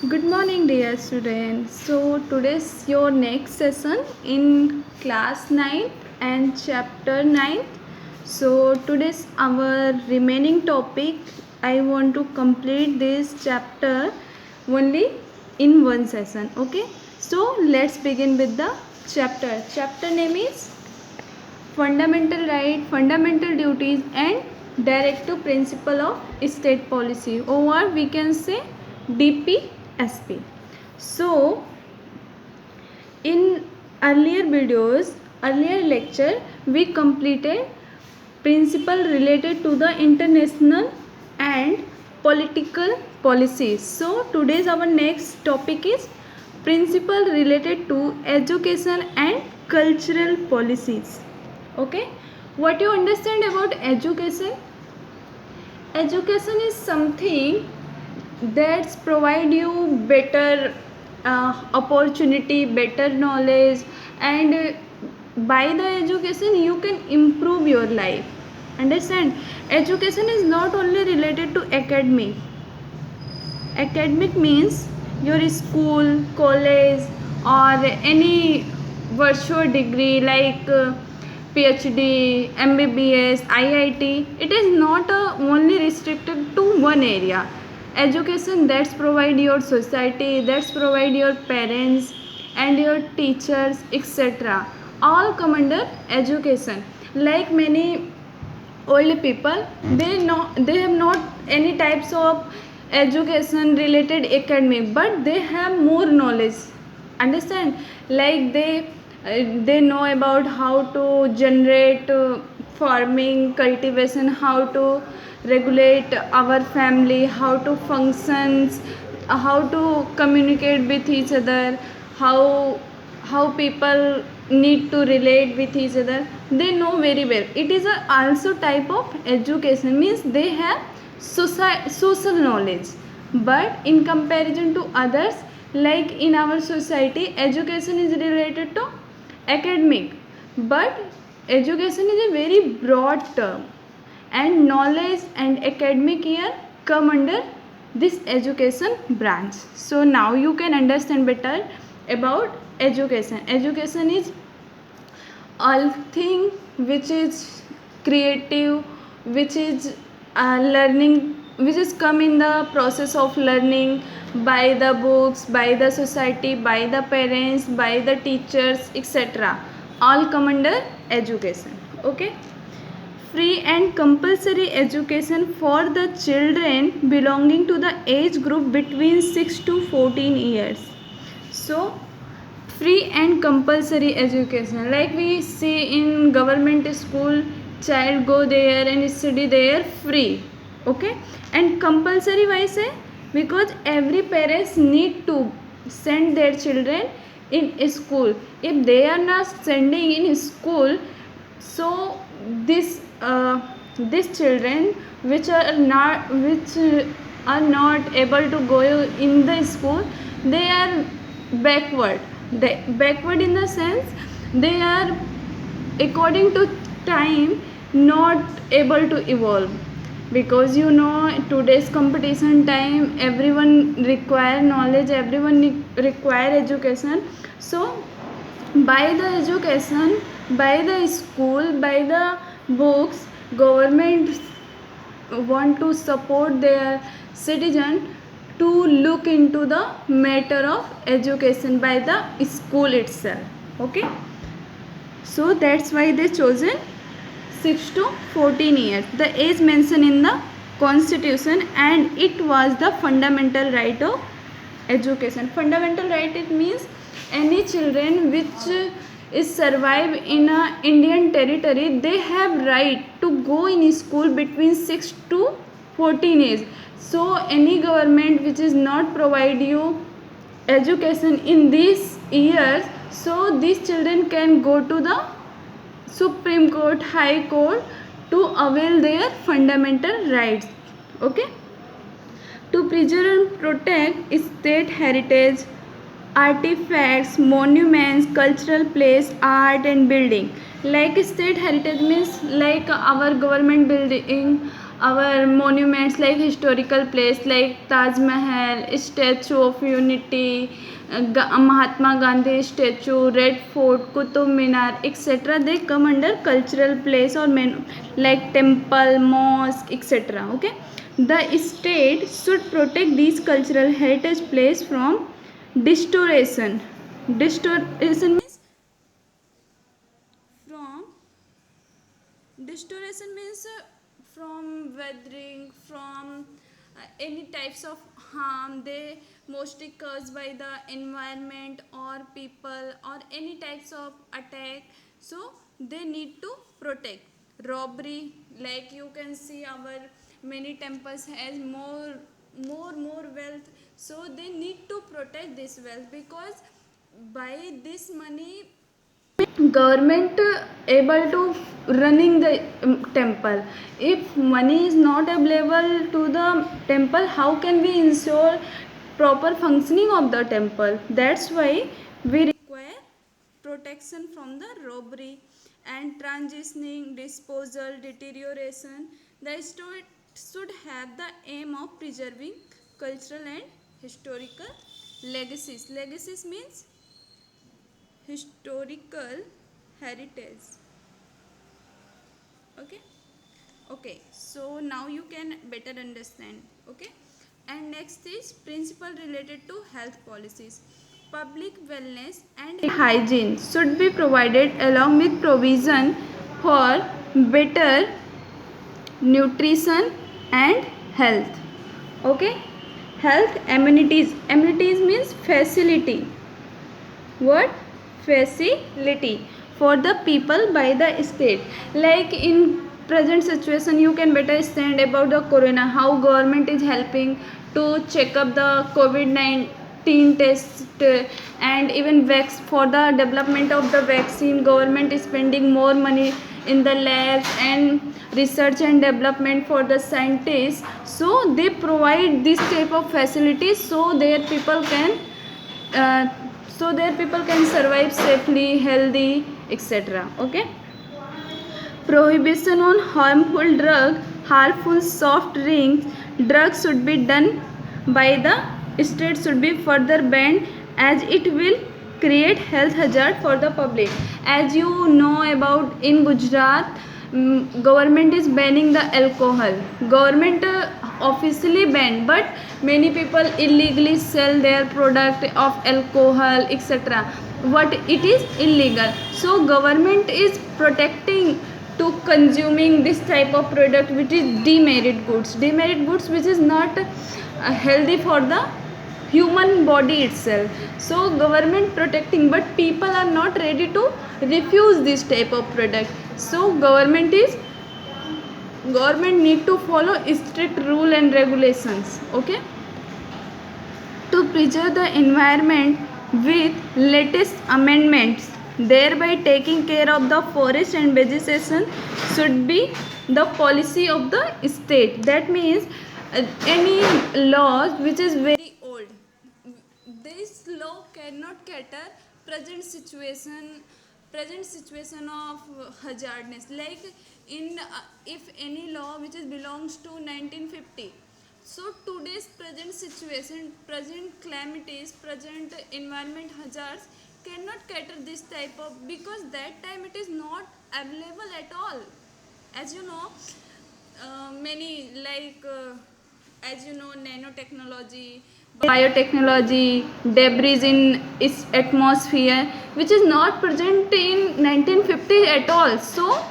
Good morning, dear students. So, today's your next session in class 9 and chapter 9. So, today's our remaining topic. I want to complete this chapter only in one session. Okay. So, let's begin with the chapter. Chapter name is Fundamental Right, Fundamental Duties and Directive Principle of State Policy, or we can say DPSP. So, in earlier lecture, we completed principle related to the international and political policies. So, today's our next topic is principle related to education and cultural policies. Okay, what you understand about education is something that's provide you better opportunity, better knowledge, and by the education you can improve your life. Understand, education is not only related to academic means your school, college, or any virtual degree like PhD, MBBS, IIT. It is not only restricted to one area. Education that's provide your society, that's provide your parents and your teachers, etc. All come under education. Like many old people, they have not any types of education related academic, but they have more knowledge. Understand, like they know about how to generate farming, cultivation, how to regulate our family, how to functions, how to communicate with each other, how people need to relate with each other. They know very well. It is also type of education, means they have social knowledge. But in comparison to others, like in our society, education is related to academic, but education is a very broad term, and knowledge and academic year come under this education branch. So now you can understand better about education is all thing which is creative, which is learning, which is come in the process of learning by the books, by the society, by the parents, by the teachers, etc. All come under education. Okay. Free and compulsory education for the children belonging to the age group between 6 to 14 years. So, free and compulsory education, like we see in government school, child go there and study there free. Okay. And compulsory why say? Because every parents need to send their children in school. If they are not sending in school, so these children which are not able to go in the school, they are backward. They backward in the sense they are, according to time, not able to evolve. Because you know, today's competition time, everyone require knowledge, everyone require education. So by the education, by the school, by the books, government want to support their citizen to look into the matter of education by the school itself. Okay. So that's why they chosen 6 to 14 years, the age mentioned in the constitution, and it was the fundamental right of education. Fundamental right, it means any children which is survive in a Indian territory, they have right to go in school between 6 to 14 years. So any government which is not provide you education in these years, so these children can go to the Supreme Court, High Court to avail their fundamental rights. Okay. To preserve and protect state heritage, artifacts, monuments, cultural place, art and building. Like state heritage means like our government building, our monuments like historical place like Taj Mahal, Statue of Unity, Mahatma Gandhi statue, Red Fort, Qutub Minar, etc. They come under cultural place or like temple, mosque, etc. Okay, the state should protect these cultural heritage place from distortion. Distortion means from distortion means from weathering, from any types of harm they mostly caused by the environment or people or any types of attack. So they need to protect. Robbery, like you can see our many temples has more wealth, so they need to protect this wealth because by this money government able to running the temple. If money is not available to the temple, how can we ensure proper functioning of the temple? That's why we require protection from the robbery and transitioning, disposal, deterioration. The state should have the aim of preserving cultural and historical legacies. Legacies means historical heritage. Okay, okay, so now you can better understand. Okay, and next is principle related to health policies. Public wellness and hygiene should be provided along with provision for better nutrition and health. Okay, health amenities. Amenities means facility. What? Facility for the people by the state. Like in present situation you can better understand about the corona, how government is helping to check up the COVID-19 test, and even for the development of the vaccine government is spending more money in the labs and research and development for the scientists. So they provide this type of facilities so their people can uh, survive safely, healthy, etc. Okay, prohibition on harmful drug, harmful soft drinks, drugs should be done by the state should be further banned as it will create health hazard for the public. As you know about in Gujarat, government is banning the alcohol. Government officially banned, but many people illegally sell their product of alcohol, etc. What it is illegal, so government is protecting to consuming this type of product which is demerit goods which is not healthy for the human body itself. So government protecting, but people are not ready to refuse this type of product. So government need to follow strict rule and regulations. Okay, to preserve the environment with latest amendments, thereby taking care of the forest and vegetation should be the policy of the state. That means any laws which is very old, this law cannot cater present situation of hazardness. Like in if any law which is belongs to 1950, so today's present situation, present calamities, present environment hazards cannot cater this type of, because that time it is not available at all. As you know, many like as you know, nanotechnology, biotechnology, debris in its atmosphere which is not present in 1950 at all. So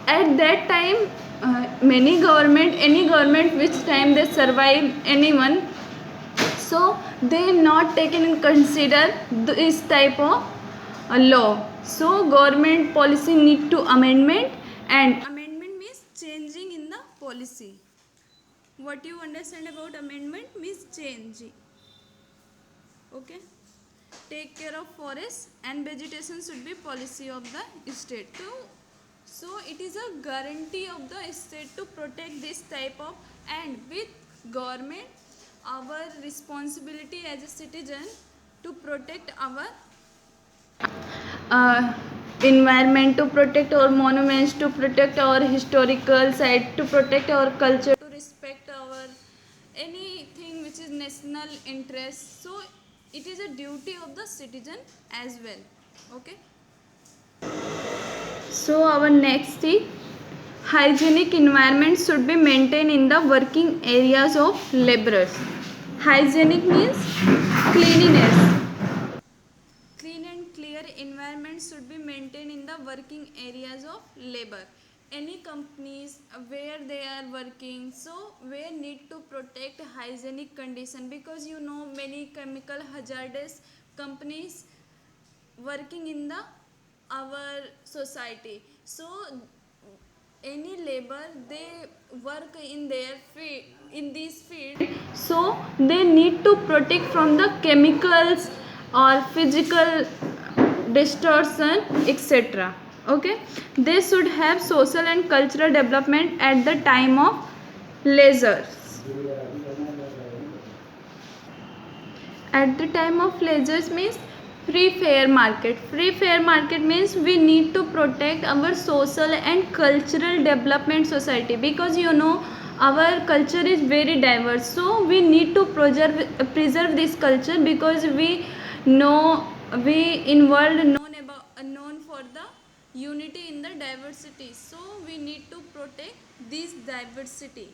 at that time any government which time they survive anyone, so they not taken in consider this type of law. So government policy need to amendment, and amendment means changing in the policy. What you understand about amendment means change. Okay, take care of forests and vegetation should be policy of the state too. So it is a guarantee of the state to protect this type of, and with government our responsibility as a citizen to protect our environment, to protect our monuments, to protect our historical site, to protect our culture, to respect our anything which is national interest. So it is a duty of the citizen as well. Okay. So our next is hygienic environment should be maintained in the working areas of laborers. Hygienic means cleanliness. Clean and clear environment should be maintained in the working areas of labor. Any companies where they are working, so where need to protect hygienic condition, because you know many chemical hazardous companies working in the our society. So any labor they work in their field, in this field, so they need to protect from the chemicals or physical distortion, etc. Okay, they should have social and cultural development at the time of leisure. At the time of leisure means free fair market. Free fair market means we need to protect our social and cultural development society, because you know our culture is very diverse, so we need to preserve this culture, because we know we in world known for the unity in the diversity, so we need to protect this diversity.